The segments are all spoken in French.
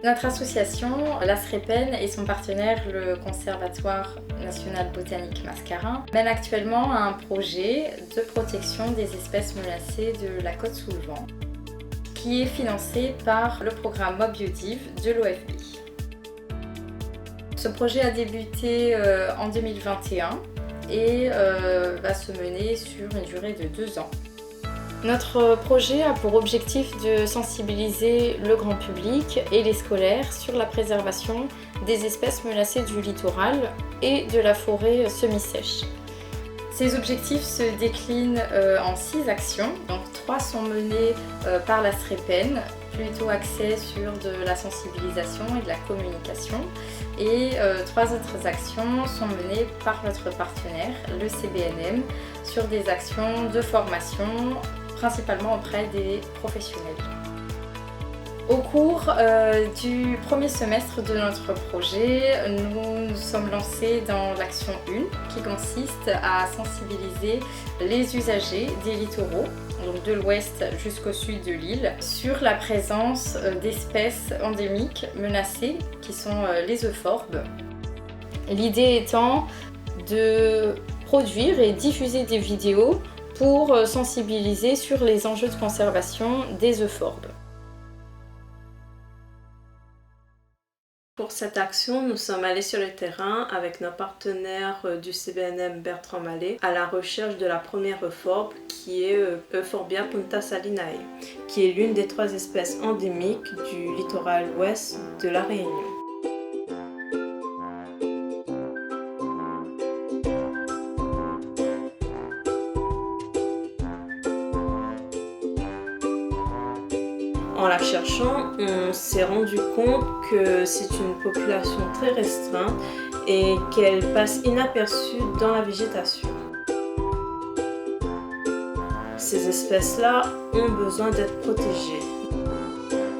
Notre association, l'ASREPEN, et son partenaire, le Conservatoire national botanique Mascarin, mène actuellement un projet de protection des espèces menacées de la côte sous le vent, qui est financé par le programme Mobiodive de l'OFB. Ce projet a débuté en 2021 et va se mener sur une durée de 2 ans. Notre projet a pour objectif de sensibiliser le grand public et les scolaires sur la préservation des espèces menacées du littoral et de la forêt semi-sèche. Ces objectifs se déclinent en 6 actions. Donc 3 sont menées par l'ASREPEN, plutôt axées sur de la sensibilisation et de la communication. Et 3 autres actions sont menées par notre partenaire, le CBNM, sur des actions de formation, principalement auprès des professionnels. Au cours du premier semestre de notre projet, nous nous sommes lancés dans l'action 1 qui consiste à sensibiliser les usagers des littoraux, donc de l'ouest jusqu'au sud de l'île, sur la présence d'espèces endémiques menacées qui sont les euphorbes. L'idée étant de produire et diffuser des vidéos pour sensibiliser sur les enjeux de conservation des euphorbes. Pour cette action, nous sommes allés sur le terrain avec nos partenaires du CBNM Bertrand Mallet à la recherche de la première euphorbe qui est Euphorbia puntasalinae, qui est l'une des 3 espèces endémiques du littoral ouest de la Réunion. En la cherchant, on s'est rendu compte que c'est une population très restreinte et qu'elle passe inaperçue dans la végétation. Ces espèces-là ont besoin d'être protégées.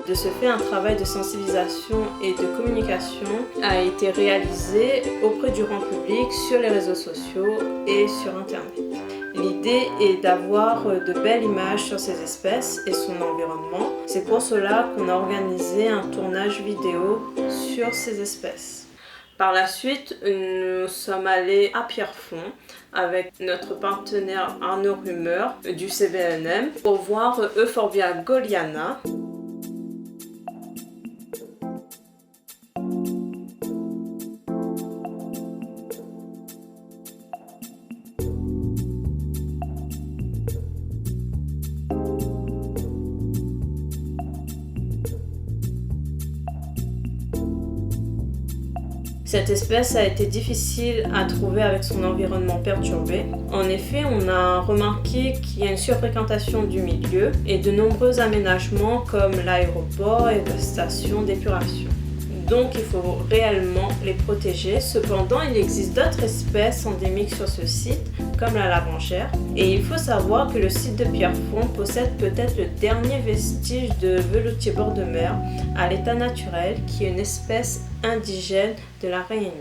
De ce fait, un travail de sensibilisation et de communication a été réalisé auprès du grand public sur les réseaux sociaux et sur Internet. L'idée est d'avoir de belles images sur ces espèces et son environnement. C'est pour cela qu'on a organisé un tournage vidéo sur ces espèces. Par la suite, nous sommes allés à Pierrefonds avec notre partenaire Arnaud Rumeur du CBNM pour voir Euphorbia goliana. Cette espèce a été difficile à trouver avec son environnement perturbé. En effet, on a remarqué qu'il y a une surfréquentation du milieu et de nombreux aménagements comme l'aéroport et la station d'épuration. Donc il faut réellement les protéger. Cependant, il existe d'autres espèces endémiques sur ce site, comme la lavangère. Et il faut savoir que le site de Pierrefonds possède peut-être le dernier vestige de veloutier bord de mer à l'état naturel, qui est une espèce indigène de la Réunion.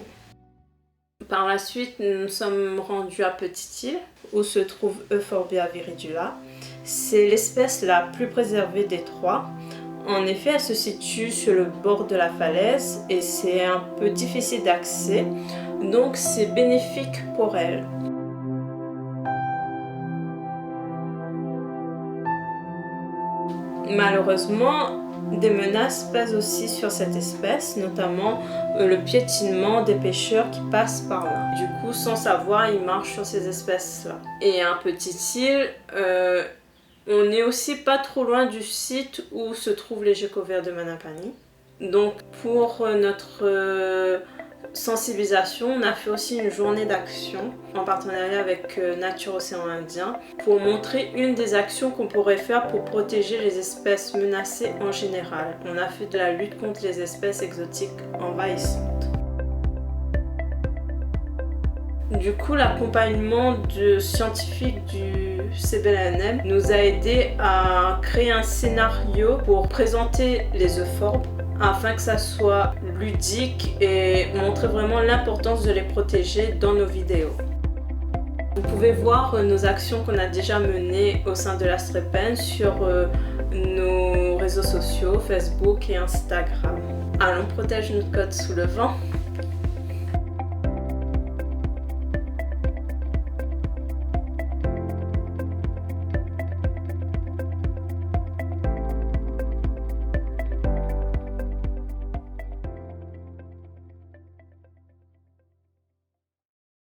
Par la suite, nous sommes rendus à Petite-Île, où se trouve Euphorbia viridula. C'est l'espèce la plus préservée des 3. En effet, elle se situe sur le bord de la falaise et c'est un peu difficile d'accès, donc c'est bénéfique pour elle. Malheureusement, des menaces pèsent aussi sur cette espèce, notamment le piétinement des pêcheurs qui passent par là. Du coup, sans savoir, ils marchent sur ces espèces-là. Et à Petite-Île, on n'est aussi pas trop loin du site où se trouvent les geckos verts de Manapani. Donc pour notre sensibilisation, on a fait aussi une journée d'action en partenariat avec Nature Océan Indien pour montrer une des actions qu'on pourrait faire pour protéger les espèces menacées en général. On a fait de la lutte contre les espèces exotiques envahissantes. Du coup, l'accompagnement de scientifiques du CBNM nous a aidé à créer un scénario pour présenter les euphorbes afin que ça soit ludique et montrer vraiment l'importance de les protéger dans nos vidéos. Vous pouvez voir nos actions qu'on a déjà menées au sein de l'ASREPEN sur nos réseaux sociaux, Facebook et Instagram. Allons, protège notre code sous le vent.